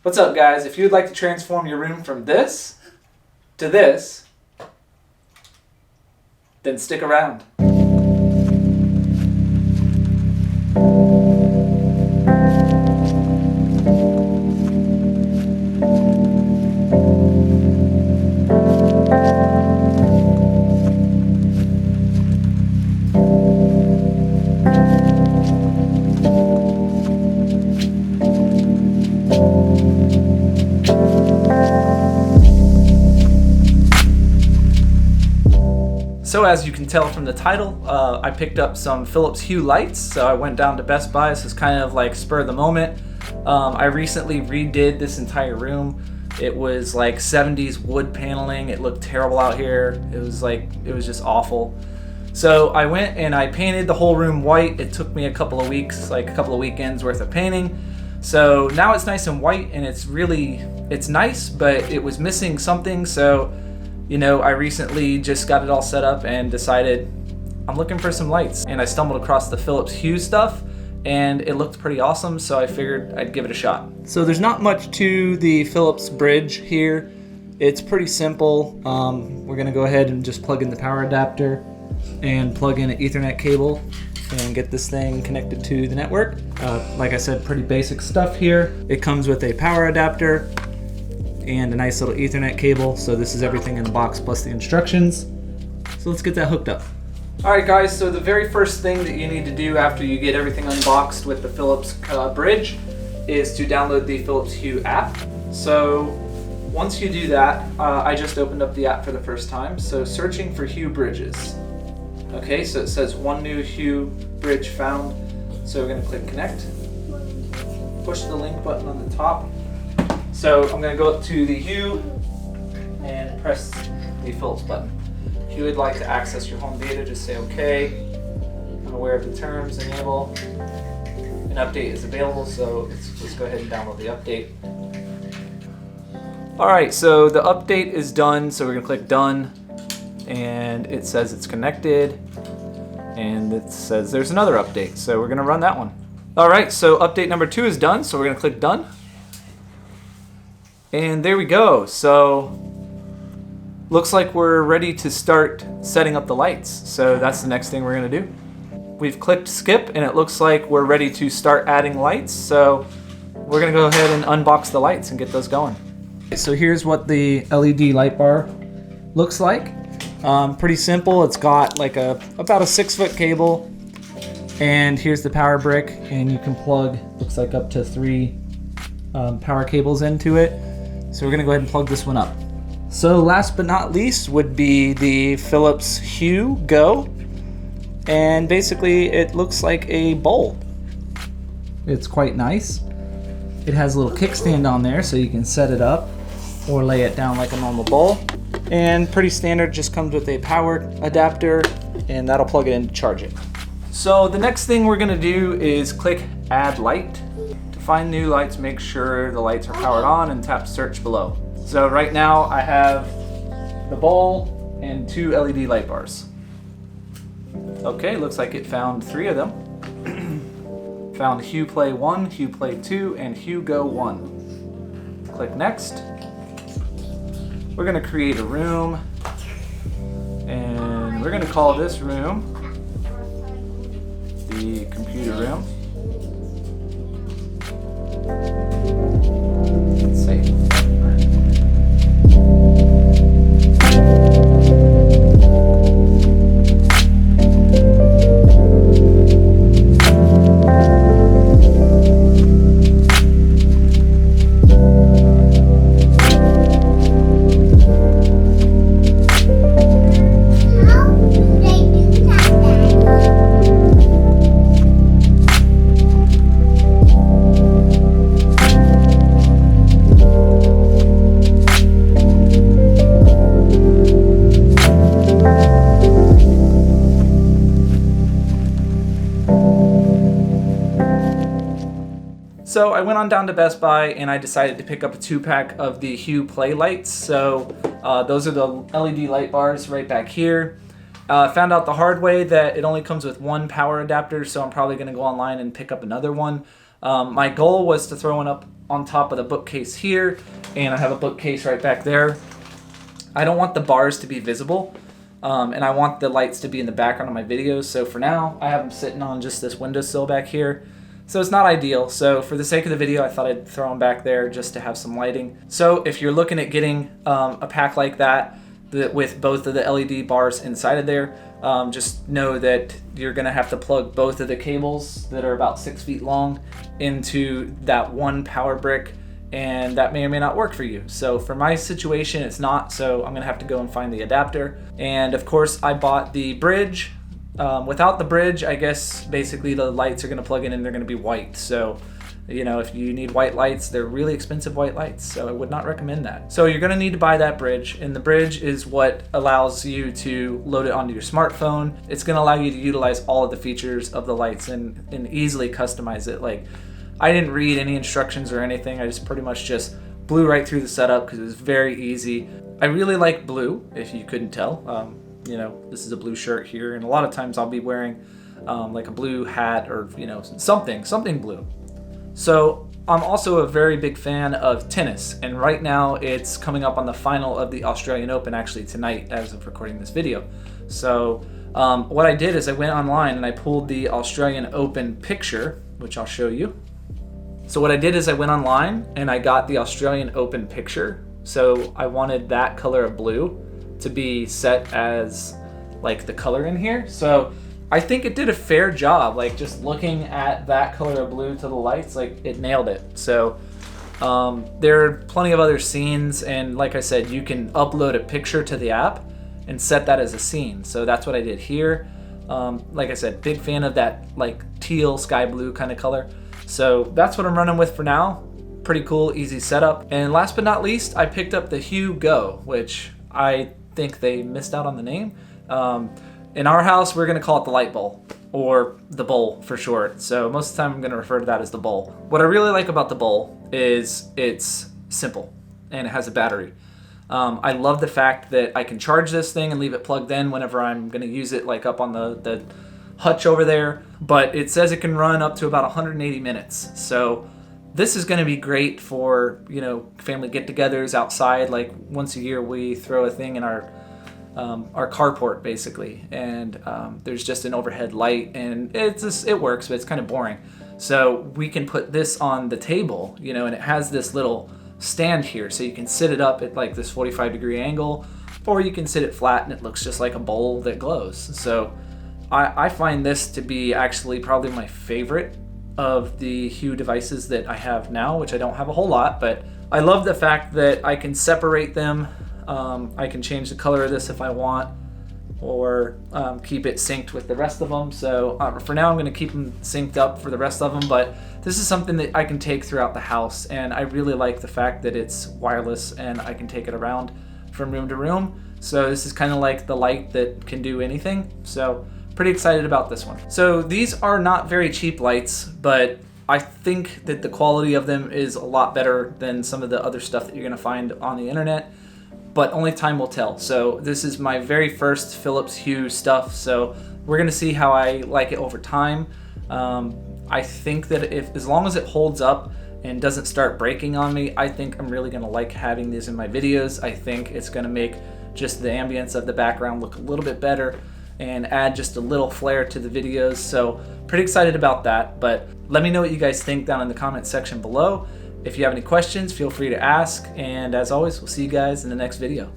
What's up, guys? If you'd like to transform your room from this to this, then stick around. So as you can tell from the title, I picked up some Philips Hue Lights. So I went down to Best Buy. This is kind of like spur of the moment. I recently redid this entire room. It was like 70s wood paneling. It looked terrible out here. It was just awful. So I went and I painted the whole room white. It took me a couple of weeks, like a couple of weekends worth of painting. So now it's nice and white, and it's nice, but it was missing something. So I recently just got it all set up and decided I'm looking for some lights. And I stumbled across the Philips Hue stuff, and it looked pretty awesome, so I figured I'd give it a shot. So there's not much to the Philips bridge here. It's pretty simple. We're gonna go ahead and just plug in the power adapter and plug in an Ethernet cable and get this thing connected to the network. Like I said, pretty basic stuff here. It comes with a power adapter and a nice little Ethernet cable. So this is everything in the box plus the instructions. So let's get that hooked up. Alright guys, so the very first thing that you need to do after you get everything unboxed with the Philips bridge is to download the Philips Hue app. So once you do that, I just opened up the app for the first time. So searching for Hue bridges. Okay, so it says one new Hue bridge found. So we're gonna click connect. Push the link button on the top. So I'm going to go up to the Hue and press the Philips button. If you would like to access your home data, just say OK. I'm aware of the terms, enable. An update is available, so let's just go ahead and download the update. Alright, so the update is done, so we're going to click done. And it says it's connected. And it says there's another update, so we're going to run that one. Alright, so update number 2 is done, so we're going to click done. And there we go. So looks like we're ready to start setting up the lights. So that's the next thing we're gonna do. We've clicked skip and it looks like we're ready to start adding lights. So we're gonna go ahead and unbox the lights and get those going. So here's what the LED light bar looks like. Pretty simple. It's got like about a 6-foot cable, and here's the power brick, and you can plug, looks like up to 3 power cables into it. So we're gonna go ahead and plug this one up. So last but not least would be the Philips Hue Go. And basically it looks like a bowl. It's quite nice. It has a little kickstand on there so you can set it up or lay it down like a normal bowl. And pretty standard, just comes with a power adapter, and that'll plug it in to charge it. So the next thing we're gonna do is click add light. Find new lights, make sure the lights are powered on, and tap search below. So right now I have the bowl and 2 LED light bars. Okay, looks like it found 3 of them. Found Hue Play 1, Hue Play 2, and Hue Go 1. Click next. We're gonna create a room, and we're gonna call this room the computer room. Let's see. So I went on down to Best Buy and I decided to pick up a 2-pack of the Hue Play lights. So those are the LED light bars right back here. Found out the hard way that it only comes with 1 power adapter, so I'm probably going to go online and pick up another one. My goal was to throw one up on top of the bookcase here, and I have a bookcase right back there. I don't want the bars to be visible, and I want the lights to be in the background of my videos. So for now, I have them sitting on just this windowsill back here. So it's not ideal. So for the sake of the video, I thought I'd throw them back there just to have some lighting. So if you're looking at getting a pack like that with both of the LED bars inside of there, just know that you're gonna have to plug both of the cables that are about 6 feet long into that one power brick, and that may or may not work for you. So for my situation, it's not, so I'm gonna have to go and find the adapter. And of course, I bought the bridge. Without the bridge, I guess basically the lights are gonna plug in and they're gonna be white. So, you know, if you need white lights, they're really expensive white lights, so I would not recommend that. So you're gonna need to buy that bridge, and the bridge is what allows you to load it onto your smartphone. It's gonna allow you to utilize all of the features of the lights and easily customize it. Like, I didn't read any instructions or anything. I just pretty much just blew right through the setup because it was very easy. I really like blue, if you couldn't tell. You know, this is a blue shirt here, and a lot of times I'll be wearing like a blue hat or, you know, something blue. So I'm also a very big fan of tennis, and right now it's coming up on the final of the Australian Open, actually tonight as of recording this video. So what I did is I went online and I pulled the Australian Open picture, which I'll show you. So what I did is I went online and I got the Australian Open picture. So I wanted that color of blue to be set as like the color in here. So I think it did a fair job. Like, just looking at that color of blue to the lights, like, it nailed it. So there are plenty of other scenes, and like I said, you can upload a picture to the app and set that as a scene. So that's what I did here. Like I said, big fan of that like teal sky blue kind of color. So that's what I'm running with for now. Pretty cool, easy setup. And last but not least, I picked up the Hue Go, which I think they missed out on the name. In our house, we're gonna call it the light bowl, or the bowl for short. So most of the time I'm gonna refer to that as the bowl. What I really like about the bowl is it's simple and it has a battery. I love the fact that I can charge this thing and leave it plugged in whenever I'm gonna use it, like up on the hutch over there. But it says it can run up to about 180 minutes. So this is gonna be great for, you know, family get-togethers outside. Like, once a year we throw a thing in our carport basically, and there's just an overhead light, and it works, but it's kind of boring. So we can put this on the table, you know, and it has this little stand here, so you can sit it up at like this 45-degree angle, or you can sit it flat and it looks just like a bowl that glows. So I find this to be actually probably my favorite of the Hue devices that I have now, which I don't have a whole lot, but I love the fact that I can separate them. I can change the color of this if I want, or keep it synced with the rest of them. So for now, I'm going to keep them synced up for the rest of them, but this is something that I can take throughout the house, and I really like the fact that it's wireless and I can take it around from room to room. So this is kind of like the light that can do anything. So pretty excited about this one. So these are not very cheap lights, but I think that the quality of them is a lot better than some of the other stuff that you're going to find on the internet. But only time will tell. So this is my very first Philips Hue stuff, so we're gonna see how I like it over time. I think that as long as it holds up and doesn't start breaking on me, I think I'm really gonna like having these in my videos. I think it's gonna make just the ambience of the background look a little bit better and add just a little flair to the videos. So pretty excited about that, but let me know what you guys think down in the comment section below. If you have any questions, feel free to ask, and as always, we'll see you guys in the next video.